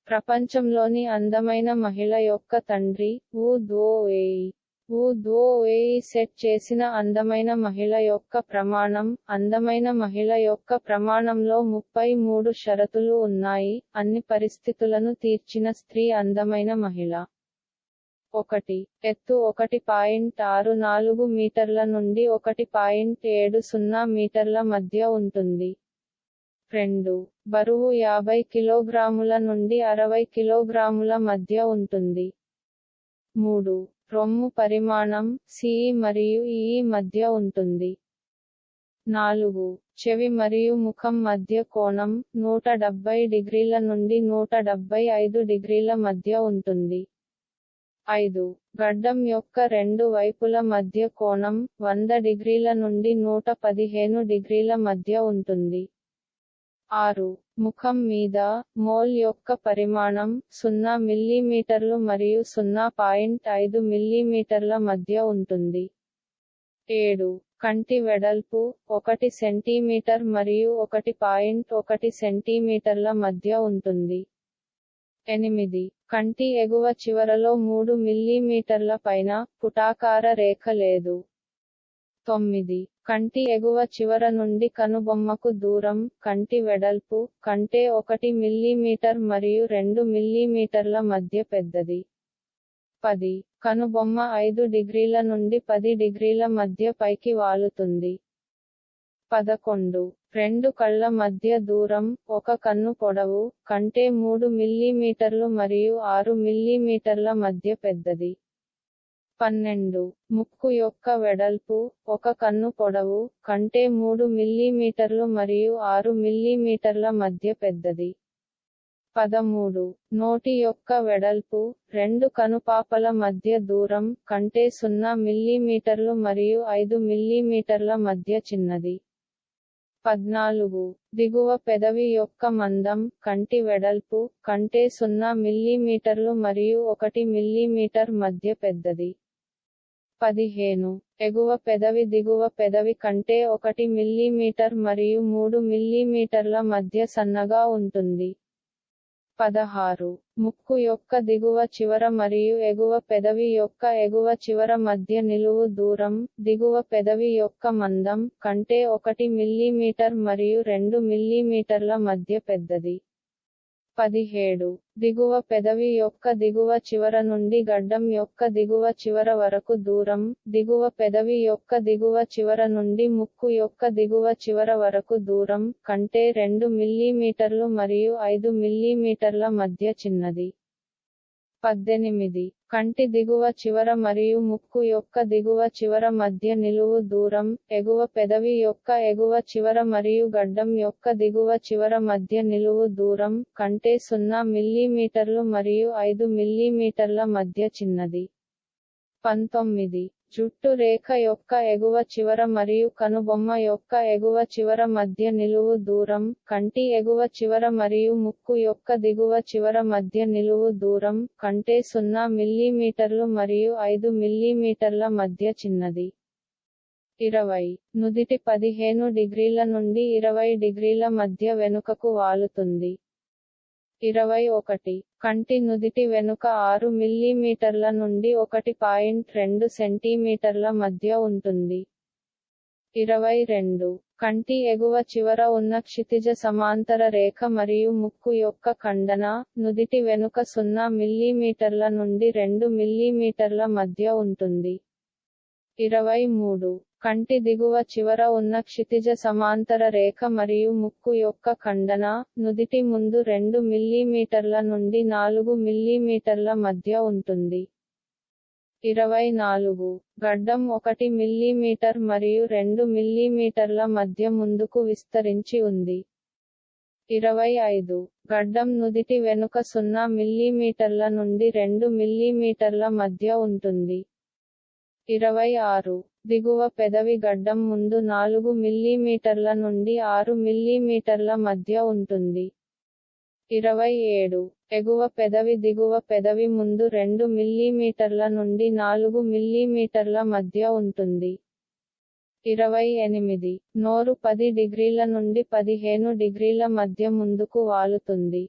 ప్రపంచంలోని అందమైన మహిళ యొక్క తండ్రి. వు దుఓ వేయి. వు దుఓ వేయి సెట్ చేసిన అందమైన మహిళ యొక్క ప్రమాణం. అందమైన మహిళ యొక్క ప్రమాణంలో 33 షరతులు ఉన్నాయి. అన్ని పరిస్థితులను తీర్చిన స్త్రీ అందమైన మహిళ. 1. ఎత్తు 1.64 మీటర్ల నుండి 1.70 మీటర్ల మధ్య ఉంటుంది. 2. బరువు 50 కిలోగ్రాముల నుండి 60 కిలోగ్రాముల మధ్య ఉంటుంది. 3. రొమ్ము పరిమాణం సిఈ మరియు ఈఈ మధ్య ఉంటుంది. 4. చెవి మరియు ముఖం మధ్య కోణం 170 డిగ్రీల నుండి 175 డిగ్రీల మధ్య ఉంటుంది. 5. గడ్డం యొక్క రెండు వైపుల మధ్య కోణం 100 డిగ్రీల నుండి 115 డిగ్రీల మధ్య ఉంటుంది. 6. ముఖం మీద మోల్ యొక్క పరిమాణం 0 మిల్లీమీటర్లు మరియు 0.5 మిల్లీమీటర్ల మధ్య ఉంటుంది. 7. కంటి వెడల్పు 1 సెంటీమీటర్ మరియు 1.1 సెంటీమీటర్ల మధ్య ఉంటుంది. 8. కంటి ఎగువ చివరలో 3 మిల్లీమీటర్ల పైన పుటాకార రేఖ లేదు. 9. కంటి ఎగువ చివర నుండి కనుబొమ్మకు దూరం కంటి వెడల్పు కంటే 1 మిల్లీమీటర్ మరియు 2 మిల్లీమీటర్ల మధ్య పెద్దది. 10. కనుబొమ్మ 5 డిగ్రీల నుండి 10 డిగ్రీల మధ్య పైకి వాలుతుంది. 11. రెండు కళ్ళ మధ్య దూరం ఒక కన్ను పొడవు కంటే 3 మిల్లీమీటర్లు మరియు 6 మిల్లీమీటర్ల మధ్య పెద్దది. 12. ముక్కు యొక్క వెడల్పు ఒక కన్ను పొడవు కంటే 3 మిల్లీమీటర్లు మరియు 6 మిల్లీమీటర్ల మధ్య పెద్దది. 13. నోటి యొక్క వెడల్పు రెండు కనుపాపల మధ్య దూరం కంటే 0 మిల్లీమీటర్లు మరియు 5 మిల్లీమీటర్ల మధ్య చిన్నది. 14. దిగువ పెదవి యొక్క మందం కంటి వెడల్పు కంటే 0 మిల్లీమీటర్లు మరియు 1 మిల్లీమీటర్ మధ్య పెద్దది. 15. ఎగువ పెదవి దిగువ పెదవి కంటే 1 మిల్లీమీటర్ మరియు 3 మిల్లీమీటర్ల మధ్య సన్నగా ఉంటుంది. 16. ముక్కు యొక్క దిగువ చివర మరియు ఎగువ పెదవి యొక్క ఎగువ చివర మధ్య నిలువు దూరం దిగువ పెదవి యొక్క మందం కంటే 1 మిల్లీమీటర్ మరియు 2 మిల్లీమీటర్ల మధ్య పెద్దది. 17. దిగువ పెదవి యొక్క దిగువ చివర నుండి గడ్డం యొక్క దిగువ చివర వరకు దూరం దిగువ పెదవి యొక్క దిగువ చివర నుండి ముక్కు యొక్క దిగువ చివర వరకు దూరం కంటే 2 మిల్లీమీటర్లు మరియు 5 మిల్లీమీటర్ల మధ్య చిన్నది. 18. కంటి దిగువ చివర మరియు ముక్కు యొక్క దిగువ చివర మధ్య నిలువు దూరం ఎగువ పెదవి యొక్క ఎగువ చివర మరియు గడ్డం యొక్క దిగువ చివర మధ్య నిలువు దూరం కంటే 0 మిల్లీమీటర్లు మరియు 5 మిల్లీమీటర్ల మధ్య చిన్నది. 19. జుట్టు రేఖ యొక్క ఎగువ చివర మరియు కనుబొమ్మ యొక్క ఎగువ చివర మధ్య నిలువు దూరం కంటి ఎగువ చివర మరియు ముక్కు యొక్క దిగువ చివర మధ్య నిలువు దూరం కంటే 0 మిల్లీమీటర్లు మరియు 5 మిల్లీమీటర్ల మధ్య చిన్నది. 20. నుదిటి 15 డిగ్రీల నుండి 20 డిగ్రీల మధ్య వెనుకకు వాలుతుంది. 21. కంటి నుదిటి వెనుక 6 మిల్లీమీటర్ల నుండి 1.2 సెంటీమీటర్ల మధ్య ఉంటుంది. 22. కంటి ఎగువ చివర ఉన్న క్షితిజ సమాంతర రేఖ మరియు ముక్కు యొక్క ఖండన నుదిటి వెనుక 0 మిల్లీమీటర్ల నుండి 2 మిల్లీమీటర్ల మధ్య ఉంటుంది. 23. కంటి దిగువ చివర ఉన్న క్షితిజ సమాంతర రేఖ మరియు ముక్కు యొక్క ఖండన నుదిటి ముందు 2 మిల్లీమీటర్ల నుండి 4 మిల్లీమీటర్ల మధ్య ఉంటుంది. 24. గడ్డం 1 మిల్లీమీటర్ మరియు 2 మిల్లీమీటర్ల మధ్య ముందుకు విస్తరించి ఉంది. 25. గడ్డం నుదిటి వెనుక 0 మిల్లీమీటర్ల నుండి 2 మిల్లీమీటర్ల మధ్య ఉంటుంది. 26. దిగువ పెదవి గడ్డం ముందు 4 మిల్లీమీటర్ల నుండి 6 మిల్లీమీటర్ల మధ్య ఉంటుంది. 27. ఎగువ పెదవి దిగువ పెదవి ముందు 2 మిల్లీమీటర్ల నుండి 4 మిల్లీమీటర్ల మధ్య ఉంటుంది. 28. నోరు 10 డిగ్రీల నుండి 15 డిగ్రీల మధ్య ముందుకు వాలుతుంది.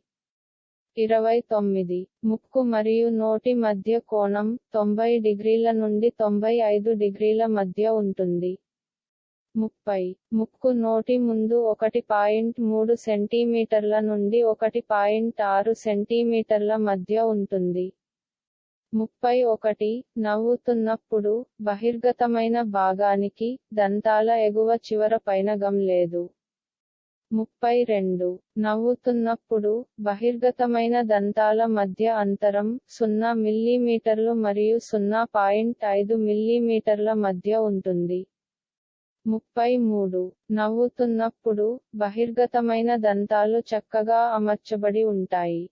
29. ముక్కు మరియు నోటి మధ్య కోణం 90 డిగ్రీల నుండి 95 డిగ్రీల మధ్య ఉంటుంది. 30. ముక్కు నోటి ముందు 1.3 సెంటీమీటర్ల నుండి 1.6 సెంటీమీటర్ల మధ్య ఉంటుంది. 31. నవ్వుతున్నప్పుడు బహిర్గతమైన భాగానికి దంతాల ఎగువ చివర పైన గమ్ లేదు. 32. నవ్వుతున్నప్పుడు బహిర్గతమైన దంతాల మధ్య అంతరం 0 మిల్లీమీటర్లు మరియు 0.5 మిల్లీమీటర్ల మధ్య ఉంటుంది. 33. నవ్వుతున్నప్పుడు బహిర్గతమైన దంతాలు చక్కగా అమర్చబడి ఉంటాయి.